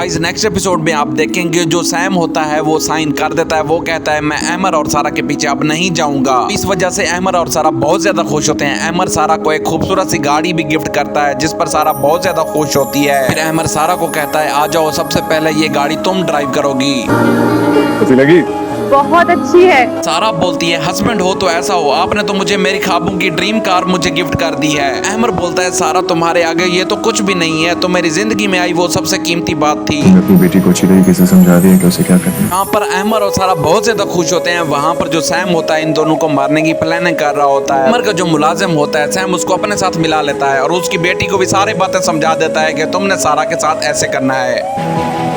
Guys next episode में आप देखेंगे जो सैम होता है वो साइन कर देता है। वो कहता है मैं अमर और सारा के पीछे अब नहीं जाऊंगा। इस वजह से अमर और सारा बहुत ज्यादा खुश होते हैं। अमर सारा को एक खूबसूरत सी गाड़ी भी गिफ्ट करता है जिस पर सारा बहुत ज्यादा खुश होती है। फिर अमर सारा को कहता है आ जाओ, सबसे पहले ये गाड़ी तुम ड्राइव करोगी। कैसी लगी? बहुत अच्छी है। सारा बोलती है हस्बैंड हो तो ऐसा हो, आपने तो मुझे मेरी ख्वाबों की ड्रीम कार मुझे गिफ्ट कर दी है। अमर बोलता है सारा तुम्हारे आगे ये तो कुछ भी नहीं है, तो मेरी जिंदगी में आई वो सबसे कीमती बात थी। अपनी बेटी को अच्छी तरीके से समझा दिया कि उसे क्या करना है। यहाँ पर अमर और सारा बहुत ज्यादा खुश होते हैं। वहाँ पर जो सैम होता है इन दोनों को मारने की प्लानिंग कर रहा होता है। अमर का जो मुलाजिम होता है सैम उसको अपने साथ मिला लेता है और उसकी बेटी को भी सारी बातें समझा देता है कि तुमने सारा के साथ ऐसे करना है।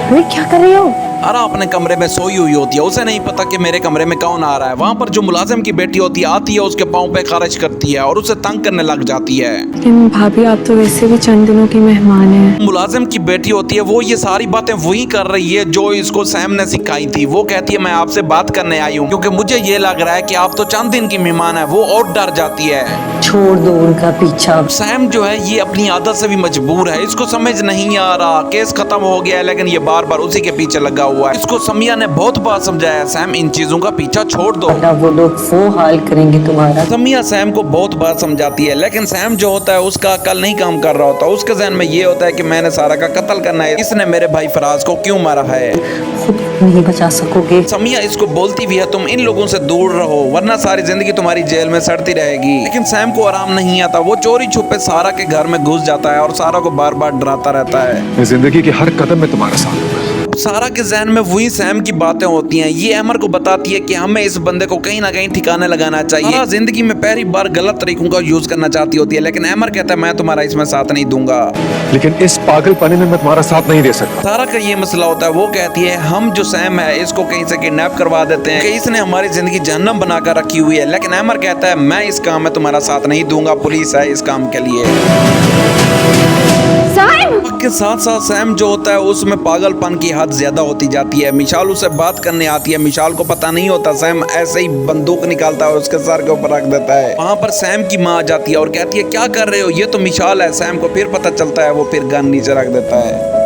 क्या कर रही हो? सारा अपने कमरे में सोई हुई होती है, उसे नहीं पता कि मेरे कमरे में कौन आ रहा है। वहाँ पर जो मुलाजिम की बेटी होती है आती है, उसके पाँव पे खारिज करती है और उसे तंग करने लग जाती है। लेकिन भाभी आप तो वैसे भी चंद दिनों की मेहमान हैं। मुलाजिम की बेटी होती है वो ये सारी बातें वही कर रही है जो इसको सैम ने सिखाई थी। वो कहती है मैं आपसे बात करने आई हूँ क्योंकि मुझे ये लग रहा है कि आप तो चंद दिन की मेहमान है। वो और डर जाती है। छोड़ दो उनका पीछा। सैम जो है ये अपनी आदत से भी मजबूर है। इसको समझ नहीं आ रहा, केस खत्म हो गया है लेकिन ये बार बार उसी के पीछे लगा हुआ है। इसको समिया ने बहुत बार समझाया सैम इन चीजों का पीछा छोड़ दो, वो लोग वो हाल करेंगे तुम्हारा। समिया सैम को बहुत बार समझाती है लेकिन सैम जो होता है उसका अकल नहीं काम कर रहा होता। उसके ज़हन में ये होता है कि मैंने सारा का कत्ल करना है, इसने मेरे भाई फराज को क्यों मारा है। खुद नहीं बचा सकोगे। समिया इसको बोलती भी है तुम इन लोगों से दूर रहो वरना सारी जिंदगी तुम्हारी जेल में सड़ती रहेगी। लेकिन सैम को आराम नहीं आता। वो चोरी छुपे सारा के घर में घुस जाता है और सारा को बार बार डराता रहता है। जिंदगी के हर कदम में तुम्हारा साथ होगा। सारा के जहन में वही सैम की बातें होती हैं। ये अमर को बताती है कि हमें इस बंदे को कहीं ना कहीं ठिकाने लगाना चाहिए। सारा जिंदगी में पहली बार गलत तरीकों का यूज करना चाहती होती है लेकिन अमर कहता है मैं तुम्हारा इसमें साथ नहीं दूंगा। लेकिन इस पागलपने में मैं तुम्हारा साथ नहीं दे सकता। सारा का ये मसला होता है। वो कहती है हम जो सैम है इसको कहीं से किडनैप करवा देते हैं कि इसने हमारी जिंदगी जहन्नम बनाकर रखी हुई है। लेकिन अमर कहता है मैं इस काम में तुम्हारा साथ नहीं दूंगा, पुलिस है इस काम के लिए। के साथ साथ सैम जो होता है उसमें पागलपन की हद ज्यादा होती जाती है। मिशाल उसे बात करने आती है। मिशाल को पता नहीं होता सैम ऐसे ही बंदूक निकालता है और उसके सर के ऊपर रख देता है। वहाँ पर सैम की माँ आ जाती है और कहती है क्या कर रहे हो, ये तो मिशाल है। सैम को फिर पता चलता है, वो फिर गन नीचे रख देता है।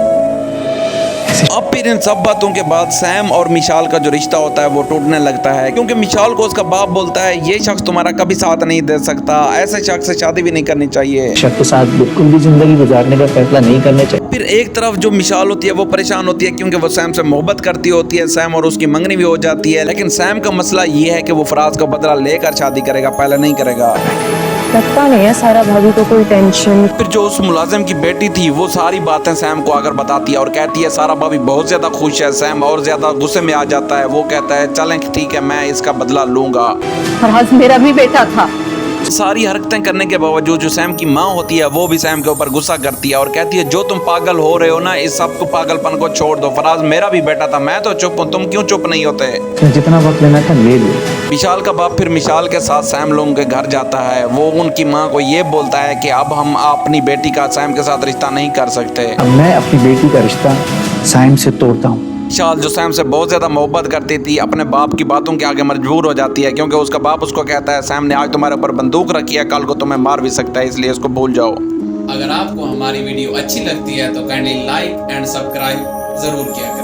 अब फिर इन सब बातों के बाद सैम और मिशाल का जो रिश्ता होता है वो टूटने लगता है क्योंकि मिशाल को उसका बाप बोलता है ये शख्स तुम्हारा कभी साथ नहीं दे सकता, ऐसे शख्स से शादी भी नहीं करनी चाहिए, शख्स के साथ बिल्कुल भी जिंदगी गुजारने का फैसला नहीं करना चाहिए। फिर एक तरफ जो मिशाल होती है वो परेशान होती है क्योंकि वो सैम से मोहब्बत करती होती है। सैम और उसकी मंगनी भी हो जाती है लेकिन सैम का मसला ये है कि वो फराज का बदला लेकर शादी करेगा, पहले नहीं करेगा। लगता नहीं है सारा भाभी को कोई टेंशन। फिर जो उस मुलाजिम की बेटी थी वो सारी बातें सैम को आकर बताती है और कहती है सारा भाभी बहुत ज्यादा खुश है। सैम और ज्यादा गुस्से में आ जाता है। वो कहता है चलें ठीक है मैं इसका बदला लूंगा। फराज मेरा भी बेटा था। सारी हरकतें करने के बावजूद जो सैम की माँ होती है वो भी सैम के ऊपर गुस्सा करती है और कहती है जो तुम पागल हो रहे हो ना इस सब को पागलपन को छोड़ दो। फराज मेरा भी बेटा था, मैं तो चुप हूँ, तुम क्यों चुप नहीं होते। जितना वक्त लेना था ले लो। विशाल का बाप फिर मिशाल के साथ सैम लोगों के घर जाता है। वो उनकी माँ को ये बोलता है कि अब हम अपनी बेटी का सैम के साथ रिश्ता नहीं कर सकते। अब मैं अपनी बेटी का रिश्ता सैम से तोड़ता हूँ। विशाल जो सैम से बहुत ज्यादा मोहब्बत करती थी अपने बाप की बातों के आगे मजबूर हो जाती है क्योंकि उसका बाप उसको कहता है सैम ने आज तुम्हारे ऊपर बंदूक रखी है, कल को तुम्हें मार भी सकता है, इसलिए इसको भूल जाओ। अगर आपको हमारी वीडियो अच्छी लगती है तो काइंडली लाइक एंड सब्सक्राइब जरूर किया करें।